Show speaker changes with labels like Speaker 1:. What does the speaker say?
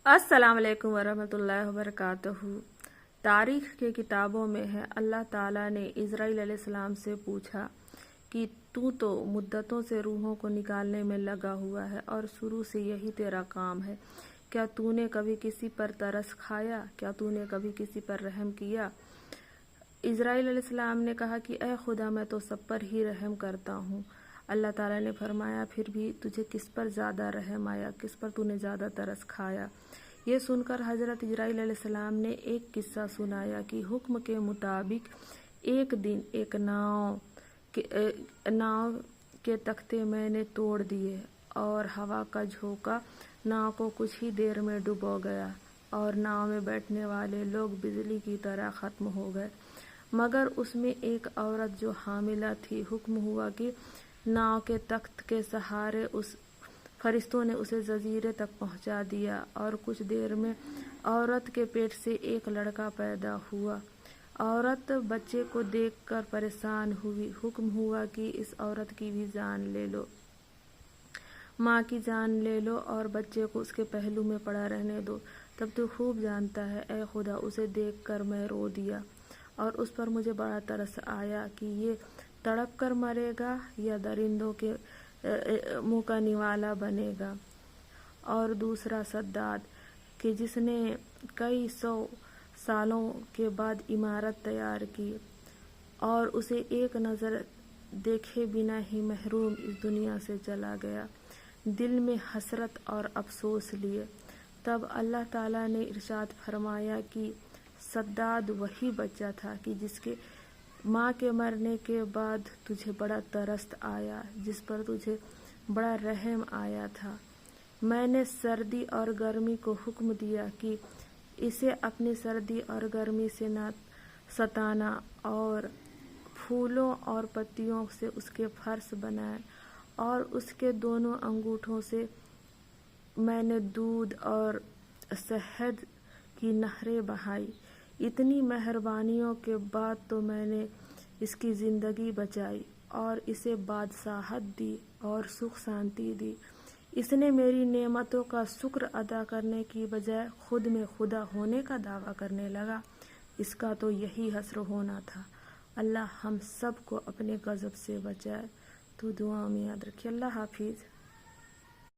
Speaker 1: अस्सलाम वालेकुम वरहमतुल्लाहि वबरकातुहू। तारीख के किताबों में है, अल्लाह ताला ने इज़राइल अलैहिस्सलाम से पूछा कि तू तो मुद्दतों से रूहों को निकालने में लगा हुआ है और शुरू से यही तेरा काम है। क्या तूने कभी किसी पर तरस खाया? क्या तूने कभी किसी पर रहम किया? इज़राइल अलैहिस्सलाम ने कहा कि ए खुदा, मैं तो सब पर ही रहम करता हूँ। अल्लाह ताला ने फरमाया, फिर भी तुझे किस पर ज़्यादा रहम आया, किस पर तूने ज़्यादा तरस खाया? ये सुनकर हज़रत इज़राइल अलैहिस्सलाम ने एक किस्सा सुनाया कि हुक्म के मुताबिक एक दिन एक नाव के तख्ते मैंने तोड़ दिए और हवा का झोंका नाव को कुछ ही देर में डुबो गया और नाव में बैठने वाले लोग बिजली की तरह ख़त्म हो गए, मगर उसमें एक औरत जो हामिला थी। हुक्म हुआ कि नाव के तख्त के सहारे उस फरिश्तों ने उसे जजीरे तक पहुंचा दिया और कुछ देर में औरत के पेट से एक लड़का पैदा हुआ। औरत बच्चे को देखकर परेशान हुई। हुक्म हुआ कि इस औरत की भी जान ले लो, माँ की जान ले लो और बच्चे को उसके पहलू में पड़ा रहने दो। तब तो खूब जानता है ए खुदा, उसे देखकर मैं रो दिया और उस पर मुझे बड़ा तरस आया कि ये तड़प कर मरेगा या दरिंदों के मुँह का निवाला बनेगा। और दूसरा सद्दाद कि जिसने कई 100 सालों के बाद इमारत तैयार की और उसे एक नज़र देखे बिना ही महरूम इस दुनिया से चला गया, दिल में हसरत और अफसोस लिए। तब अल्लाह ताला ने इरशाद फरमाया कि सद्दाद वही बच्चा था कि जिसके माँ के मरने के बाद तुझे बड़ा तरस आया, जिस पर तुझे बड़ा रहम आया था। मैंने सर्दी और गर्मी को हुक्म दिया कि इसे अपनी सर्दी और गर्मी से न सताना और फूलों और पत्तियों से उसके फर्श बनाए और उसके दोनों अंगूठों से मैंने दूध और शहद की नहरें बहाई। इतनी मेहरबानियों के बाद तो मैंने इसकी ज़िंदगी बचाई और इसे बादशाहत दी और सुख शांति दी। इसने मेरी नेमतों का शुक्र अदा करने की बजाय खुद में खुदा होने का दावा करने लगा। इसका तो यही हस्र होना था। अल्लाह हम सब को अपने गज़ब से बचाए। तो दुआ में याद रखिए। अल्लाह हाफिज़।